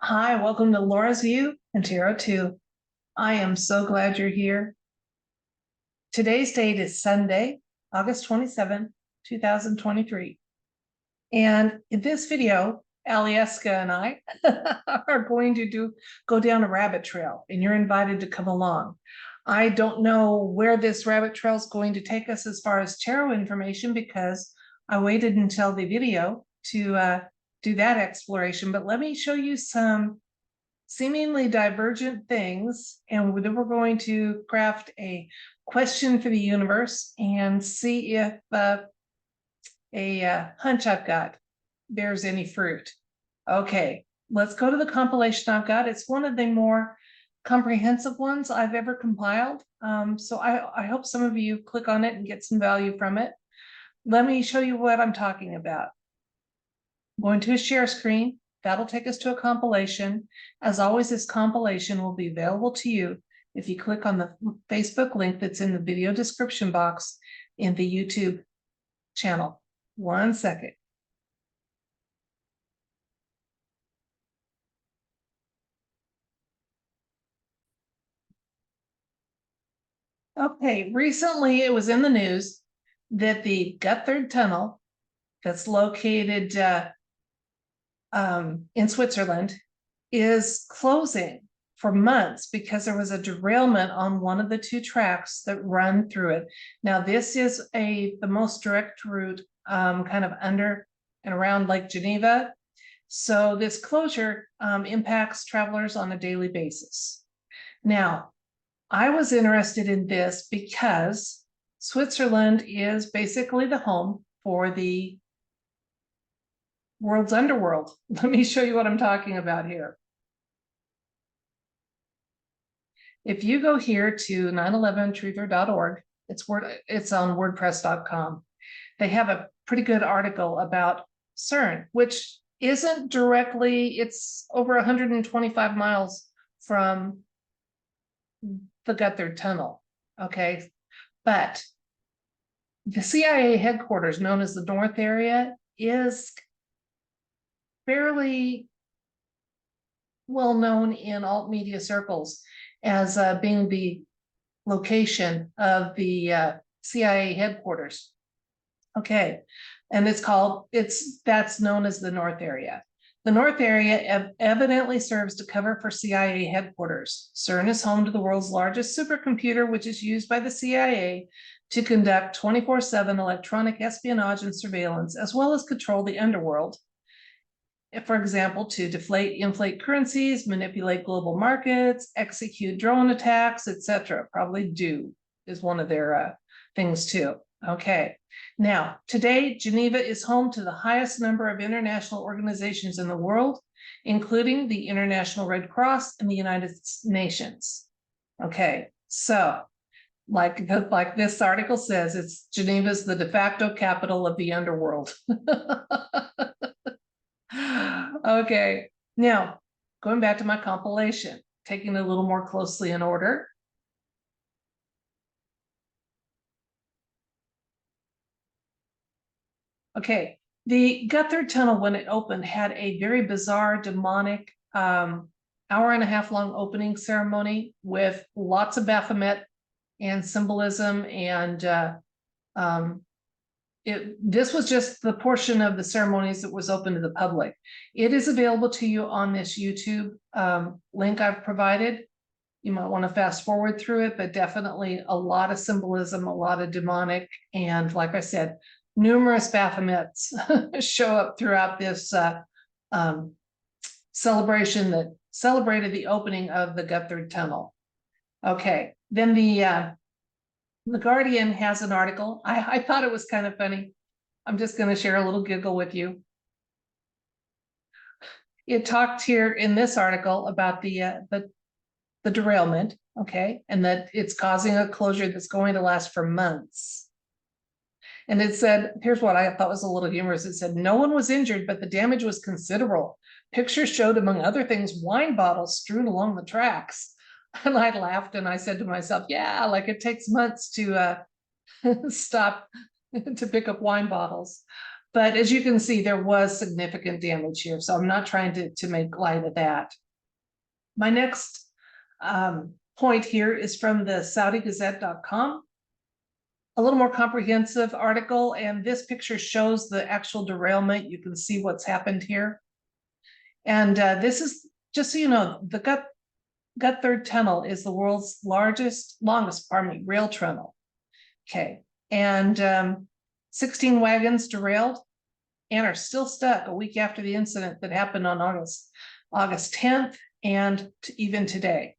Hi, welcome to Laura's View and Tarot 2. I am so glad you're here. Today's date is Sunday, August 27, 2023. And in this video, Alieska and I are going to go down a rabbit trail, and you're invited to come along. I don't know where this rabbit trail is going to take us as far as tarot information because I waited until the video to do that exploration, but let me show you some seemingly divergent things, and then we're going to craft a question for the universe and see if a hunch I've got bears any fruit. Okay, let's go to the compilation I've got. It's one of the more comprehensive ones I've ever compiled. So I hope some of you click on it and get some value from it. Let me show you what I'm talking about. I'm going to a share screen. That'll take us to a compilation. As always, this compilation will be available to you if you click on the Facebook link that's in the video description box in the YouTube channel. 1 second. Okay, recently it was in the news that the Gotthard Tunnel that's located in Switzerland is closing for months because there was a derailment on one of the two tracks that run through it. Now, this is the most direct route kind of under and around Lake Geneva. So this closure impacts travelers on a daily basis. Now, I was interested in this because Switzerland is basically the home for the world's underworld. Let me show you what I'm talking about here. If you go here to 911truther.org, it's on wordpress.com. They have a pretty good article about CERN, which isn't directly, it's over 125 miles from the Gotthard Tunnel, okay? But the CIA headquarters, known as the North Area, is fairly well known in alt media circles as being the location of the CIA headquarters. Okay, and that's known as the North Area. The North Area evidently serves to cover for CIA headquarters. CERN is home to the world's largest supercomputer, which is used by the CIA to conduct 24/7 electronic espionage and surveillance, as well as control the underworld. For example, to inflate currencies, manipulate global markets, execute drone attacks, etc. Probably do is one of their things too. Okay. Now, today, Geneva is home to the highest number of international organizations in the world, including the International Red Cross and the United Nations. Okay, so like this article says, it's Geneva's the de facto capital of the underworld. Okay, now going back to my compilation, taking it a little more closely in order. Okay, the Gotthard Tunnel, when it opened, had a very bizarre, demonic, hour-and-a-half long opening ceremony with lots of Baphomet and symbolism, and this was just the portion of the ceremonies that was open to the public. It is available to you on this YouTube link I've provided. You might want to fast forward through it, but definitely a lot of symbolism, a lot of demonic, and like I said, numerous Baphomets show up throughout this celebration that celebrated the opening of the Gotthard Tunnel. Okay, then the Guardian has an article. I thought it was kind of funny. I'm just going to share a little giggle with you. It talked here in this article about the derailment, okay, and that it's causing a closure that's going to last for months. And it said, here's what I thought was a little humorous. It said, no one was injured, but the damage was considerable. Pictures showed, among other things, wine bottles strewn along the tracks. And I laughed and I said to myself, yeah, like it takes months to stop to pick up wine bottles. But as you can see, there was significant damage here, so I'm not trying to make light of that. My next point here is from the SaudiGazette.com. A little more comprehensive article, and this picture shows the actual derailment. You can see what's happened here. And this is, just so you know, the Gotthard Tunnel is the world's longest, rail tunnel. Okay, and 16 wagons derailed and are still stuck a week after the incident that happened on August 10th and even today.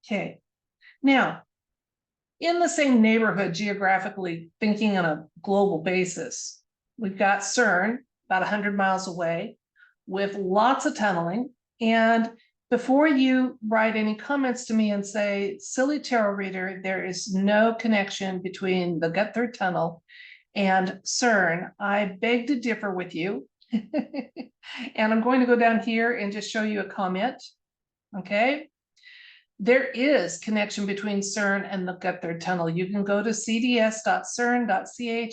Okay, now in the same neighborhood geographically, thinking on a global basis, we've got CERN about 100 miles away with lots of tunneling. And before you write any comments to me and say, silly tarot reader, there is no connection between the Gotthard Tunnel and CERN, I beg to differ with you. And I'm going to go down here and just show you a comment. Okay. There is connection between CERN and the Gotthard Tunnel. You can go to cds.cern.ch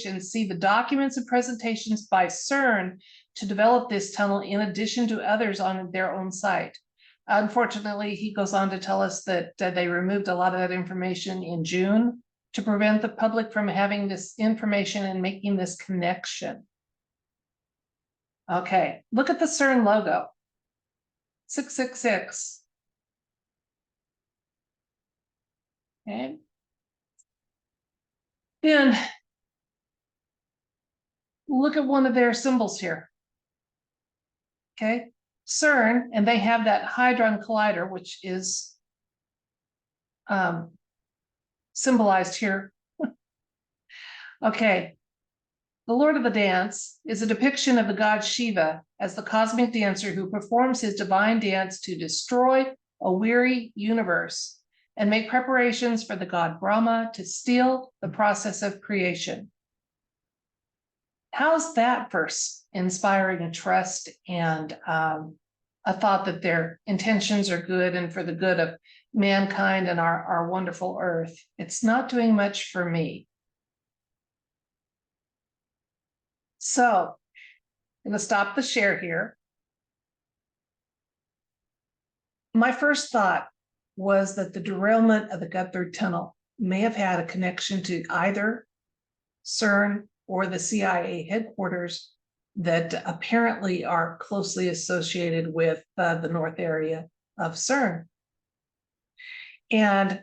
and see the documents and presentations by CERN to develop this tunnel in addition to others on their own site. Unfortunately, he goes on to tell us that they removed a lot of that information in June to prevent the public from having this information and making this connection. Okay, look at the CERN logo, 666. Okay. Then look at one of their symbols here. Okay, CERN, and they have that Hadron Collider, which is symbolized here. Okay, the Lord of the Dance is a depiction of the god Shiva as the cosmic dancer who performs his divine dance to destroy a weary universe and make preparations for the god Brahma to steal the process of creation. How's that verse inspiring a trust and a thought that their intentions are good and for the good of mankind and our wonderful earth? It's not doing much for me. So I'm going to stop the share here. My first thought was that the derailment of the Gotthard Tunnel may have had a connection to either CERN or the CIA headquarters that apparently are closely associated with the North Area of CERN. And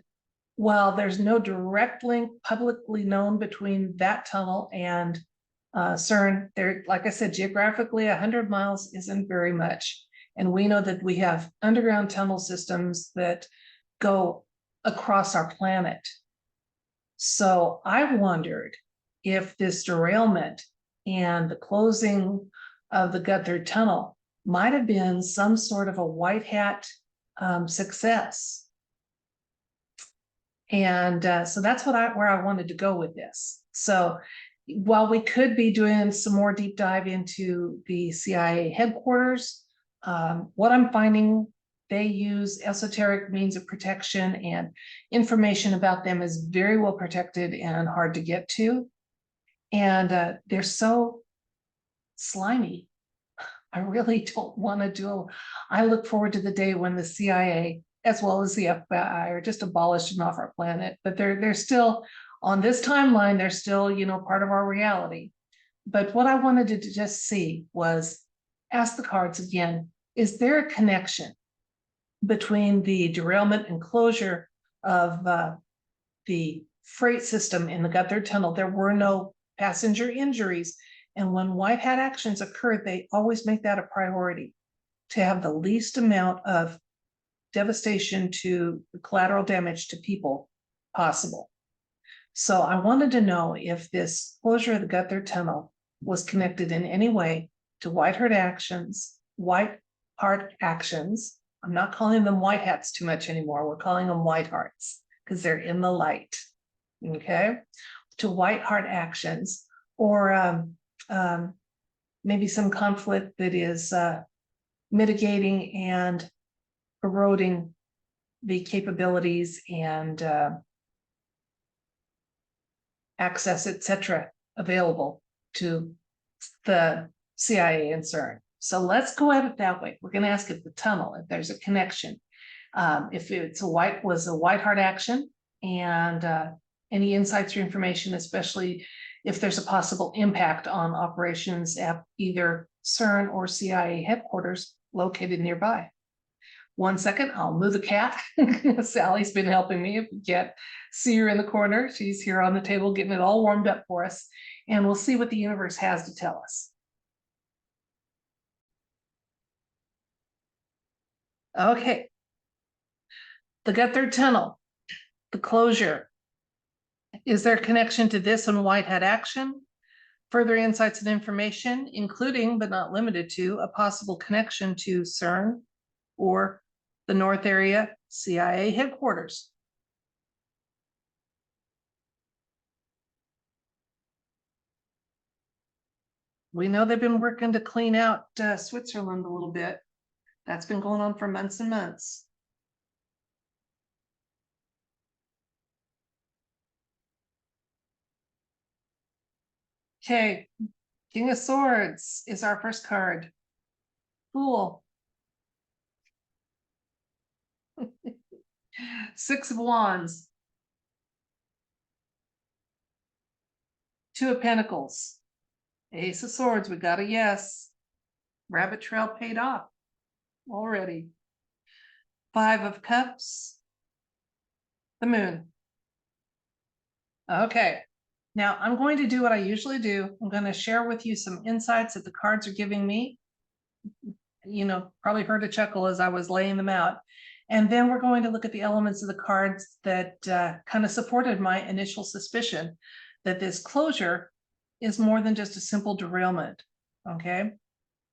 while there's no direct link publicly known between that tunnel and CERN, there, like I said, geographically 100 miles isn't very much. And we know that we have underground tunnel systems that go across our planet. So I wondered if this derailment and the closing of the Gotthard Tunnel might have been some sort of a white hat success. And so that's where I wanted to go with this. So while we could be doing some more deep dive into the CIA headquarters, what I'm finding, they use esoteric means of protection, and information about them is very well protected and hard to get to. And they're so slimy. I really don't want to do. I look forward to the day when the CIA, as well as the FBI, are just abolished and off our planet. But they're still on this timeline. They're still, you know, part of our reality. But what I wanted to just see was ask the cards again. Is there a connection between the derailment and closure of the freight system in the Gotthard Tunnel? There were no passenger injuries. And when white hat actions occurred, they always make that a priority to have the least amount of devastation to collateral damage to people possible. So I wanted to know if this closure of the Gotthard Tunnel was connected in any way to white hat actions. I'm not calling them white hats too much anymore. We're calling them white hearts because they're in the light. Okay, to white heart actions, or maybe some conflict that is mitigating and eroding the capabilities and access, etc., available to the CIA and CERN. So let's go at it that way. We're going to ask if the tunnel, if there's a connection, if it's was a white heart action, and any insights or information, especially if there's a possible impact on operations at either CERN or CIA headquarters located nearby. 1 second, I'll move the cat. Sally's been helping me. If you can't see her in the corner, she's here on the table getting it all warmed up for us. And we'll see what the universe has to tell us. Okay. The Gotthard Tunnel, the closure. Is there a connection to this and white hat action? Further insights and information, including but not limited to a possible connection to CERN or the North Area CIA headquarters. We know they've been working to clean out Switzerland a little bit. That's been going on for months and months. Okay, King of Swords is our first card. Fool. 6 of Wands. 2 of Pentacles. Ace of Swords, we got a yes. Rabbit trail paid off already. 5 of Cups. The Moon. Okay, now I'm going to do what I usually do. I'm going to share with you some insights that the cards are giving me. You know, probably heard a chuckle as I was laying them out. And then we're going to look at the elements of the cards that kind of supported my initial suspicion that this closure is more than just a simple derailment. Okay.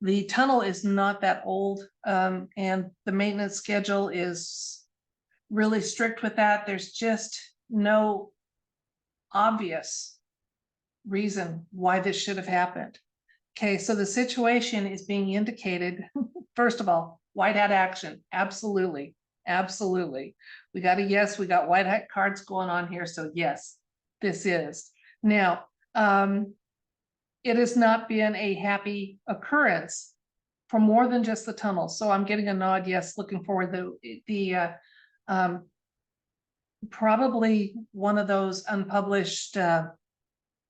The tunnel is not that old, and the maintenance schedule is really strict with that. There's just no obvious reason why this should have happened. Okay, so the situation is being indicated. First of all, white hat action. Absolutely. Absolutely. We got a yes. We got white hat cards going on here. So yes, this is. Now, it has not been a happy occurrence for more than just the tunnel. So I'm getting a nod. Yes, looking forward to the probably one of those unpublished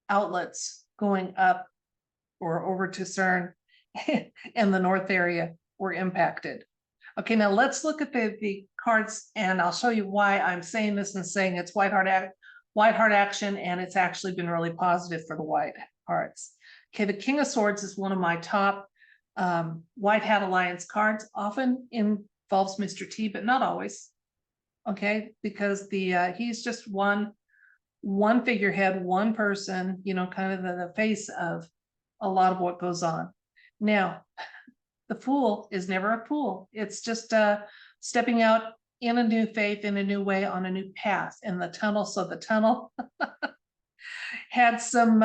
outlets going up or over to CERN and the North area were impacted. Okay, now let's look at the cards, and I'll show you why I'm saying this and saying it's white heart action, and it's actually been really positive for the white hearts. Okay, the King of Swords is one of my top White Hat Alliance cards. Often involves Mr. T, but not always. Okay, because he's just one figurehead, one person, you know, kind of the face of a lot of what goes on. Now, the Fool is never a fool. It's just stepping out in a new faith, in a new way, on a new path. And the tunnel, so the tunnel had some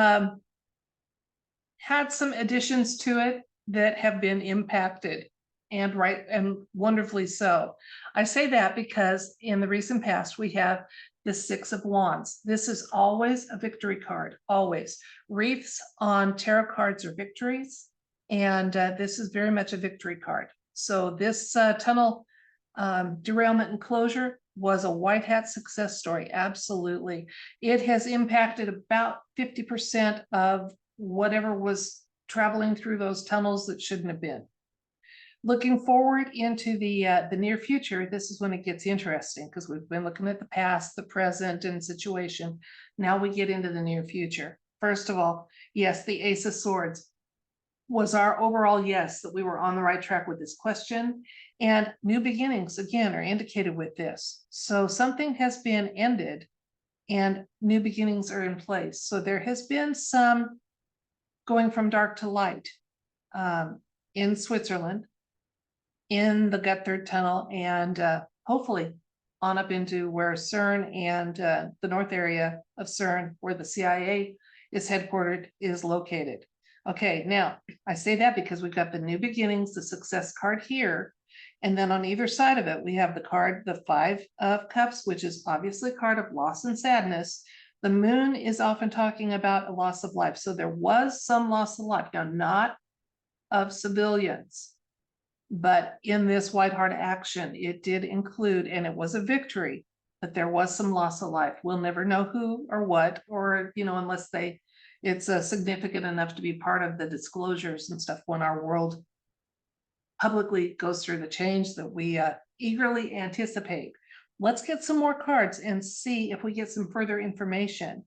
additions to it that have been impacted, and right, and wonderfully so. I say that because in the recent past we have the 6 of Wands. This is always a victory card, always. Wreaths on tarot cards are victories, and this is very much a victory card. So this tunnel derailment and closure was a white hat success story, absolutely. It has impacted about 50% of whatever was traveling through those tunnels that shouldn't have been. Looking forward into the near future, this is when it gets interesting, because we've been looking at the past, the present, and situation. Now we get into the near future. First of all, yes, the Ace of Swords was our overall yes, that we were on the right track with this question. And new beginnings, again, are indicated with this. So something has been ended and new beginnings are in place. So there has been some going from dark to light in Switzerland, in the Gotthard Tunnel, and hopefully on up into where CERN and the North Area of CERN, where the CIA is headquartered, is located. Okay, now I say that because we've got the new beginnings, the success card here, and then on either side of it, we have the card, the 5 of Cups, which is obviously a card of loss and sadness, The moon is often talking about a loss of life. So there was some loss of life. Now, not of civilians, but in this White Hart action, it did include, and it was a victory, but there was some loss of life. We'll never know who or what, or, unless it's significant enough to be part of the disclosures and stuff when our world publicly goes through the change that we eagerly anticipate. Let's get some more cards and see if we get some further information.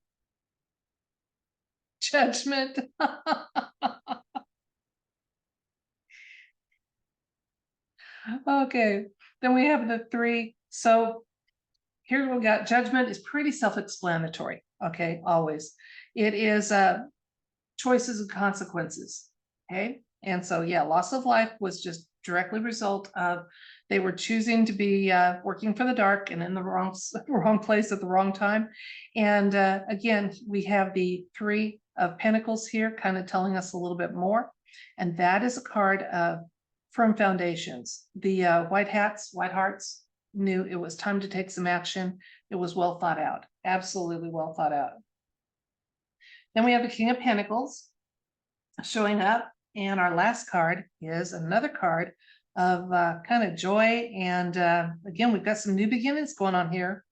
Judgment. Okay, then we have the 3. So here we got judgment is pretty self-explanatory. Okay, always. It is choices and consequences. Okay, and so yeah, loss of life was just directly result of they were choosing to be working for the dark and in the wrong place at the wrong time. And again, we have the 3 of Pentacles here, kind of telling us a little bit more. And that is a card of firm foundations. The White Harts knew it was time to take some action. It was well thought out, absolutely well thought out. Then we have the King of Pentacles showing up. And our last card is another card of kind of joy. And again, we've got some new beginnings going on here.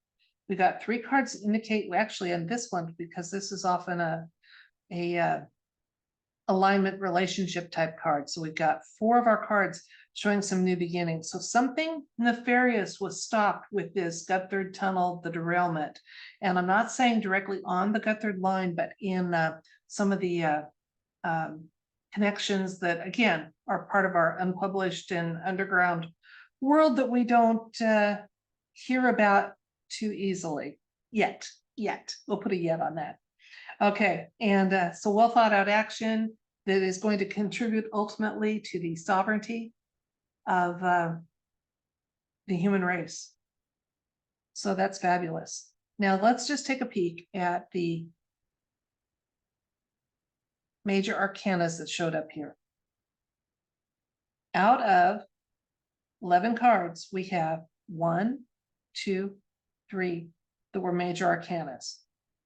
We've got 3 cards that indicate, actually, on this one, because this is often a alignment relationship type card. So we've got 4 of our cards showing some new beginnings. So something nefarious was stopped with this Gotthard Tunnel, the derailment. And I'm not saying directly on the Gotthard line, but in some of the connections that, again, are part of our unpublished and underground world that we don't hear about too easily yet. We'll put a yet on that. Okay, and so well thought out action that is going to contribute ultimately to the sovereignty of the human race. So that's fabulous. Now let's just take a peek at the major arcanas that showed up here. Out of 11 cards, we have 1, 2, 3 that were major arcanas.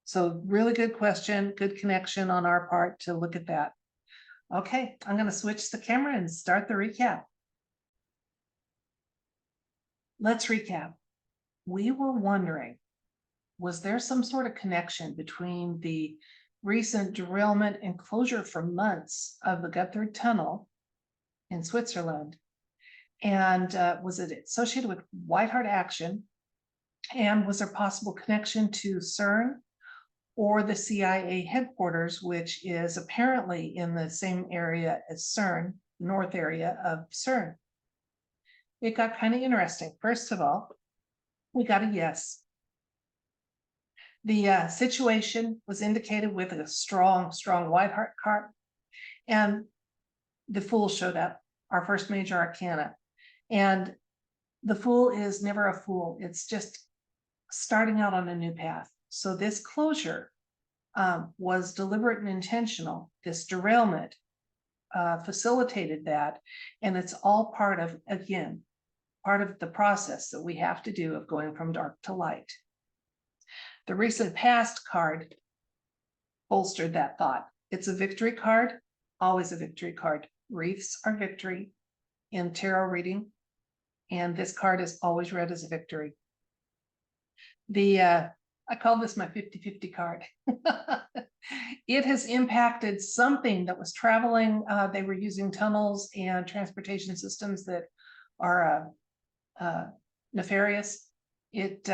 So really good question, good connection on our part to look at that. Okay, I'm going to switch the camera and start the recap. Let's recap. We were wondering, was there some sort of connection between the recent derailment and closure for months of the Gotthard Tunnel in Switzerland? And was it associated with White Hart action? And was there possible connection to CERN or the CIA headquarters, which is apparently in the same area as CERN, North Area of CERN? It got kind of interesting. First of all, we got a yes. The situation was indicated with a strong White Hart card, and the Fool showed up, our first major arcana. And the Fool is never a fool. It's just starting out on a new path. So this closure was deliberate and intentional. This derailment facilitated that. And it's all part of, again, part of the process that we have to do of going from dark to light. The recent past card bolstered that thought. It's a victory card, always a victory card. Wreaths are victory in tarot reading, and this card is always read as a victory. I call this my 50-50 card. It has impacted something that was traveling. They were using tunnels and transportation systems that are nefarious. It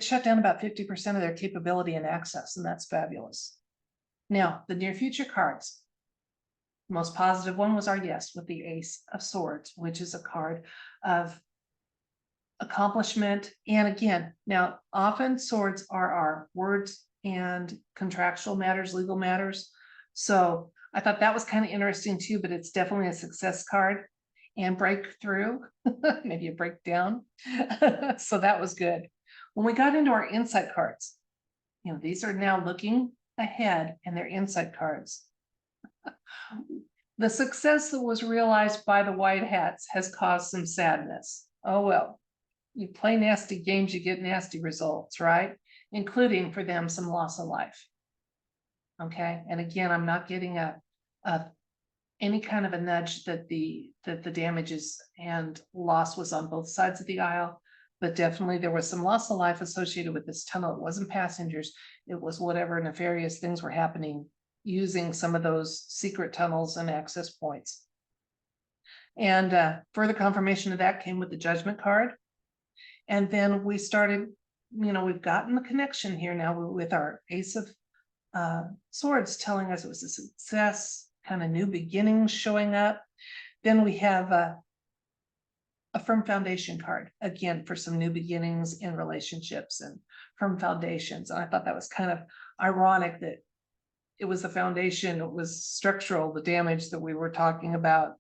shut down about 50% of their capability and access, and that's fabulous. Now, the near future cards. The most positive one was our yes with the Ace of Swords, which is a card of accomplishment. And again, now often swords are our words and contractual matters, legal matters. So I thought that was kind of interesting too, but it's definitely a success card. And breakthrough, maybe a breakdown. So that was good. When we got into our insight cards, these are now looking ahead and they're insight cards. The success that was realized by the White Hats has caused some sadness. Oh, well, you play nasty games, you get nasty results, right? including for them some loss of life. Okay, and again, I'm not getting a any kind of a nudge that the damages and loss was on both sides of the aisle, but definitely there was some loss of life associated with this tunnel. It wasn't passengers, it was whatever nefarious things were happening using some of those secret tunnels and access points. And further confirmation of that came with the judgment card. And then we started, we've gotten the connection here now with our Ace of Swords telling us it was a success, kind of new beginnings showing up. Then we have a firm foundation card, again, for some new beginnings in relationships and firm foundations. And I thought that was kind of ironic that it was the foundation, it was structural, the damage that we were talking about.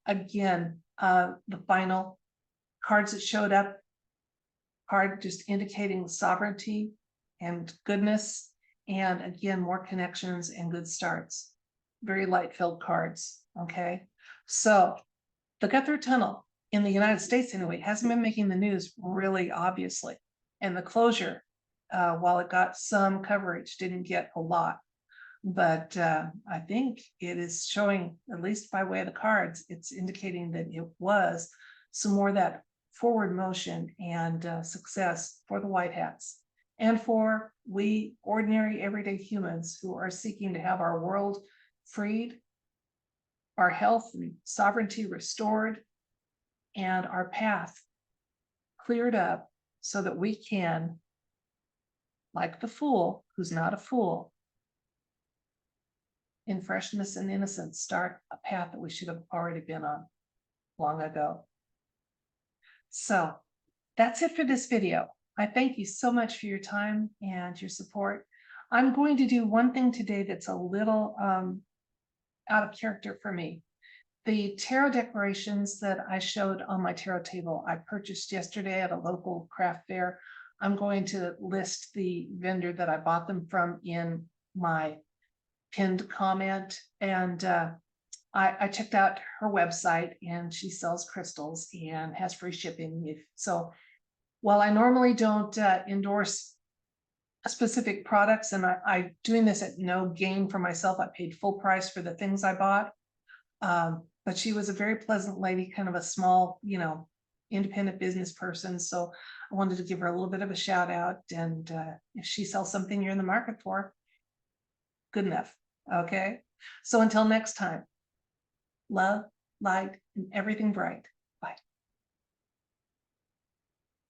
Again, the final cards that showed up, card just indicating sovereignty and goodness, and again, more connections and good starts. Very light-filled cards, okay? So the Gotthard Tunnel in the United States, anyway, hasn't been making the news really obviously. And the closure, while it got some coverage, didn't get a lot. But I think it is showing, at least by way of the cards, it's indicating that it was some more of that forward motion and success for the white hats and for we ordinary everyday humans who are seeking to have our world freed, our health and sovereignty restored, and our path cleared up so that we can, like the fool who's not a fool, in freshness and innocence, start a path that we should have already been on long ago. So that's it for this video. I thank you so much for your time and your support. I'm going to do one thing today that's a little out of character for me. The tarot decorations that I showed on my tarot table, I purchased yesterday at a local craft fair. I'm going to list the vendor that I bought them from in my pinned comment, and I checked out her website, and she sells crystals and has free shipping. So while I normally don't endorse specific products, and I'm doing this at no gain for myself, I paid full price for the things I bought, but she was a very pleasant lady, kind of a small, independent business person. So I wanted to give her a little bit of a shout out, and if she sells something you're in the market for, good enough. Okay, so until next time, love, light, and everything bright.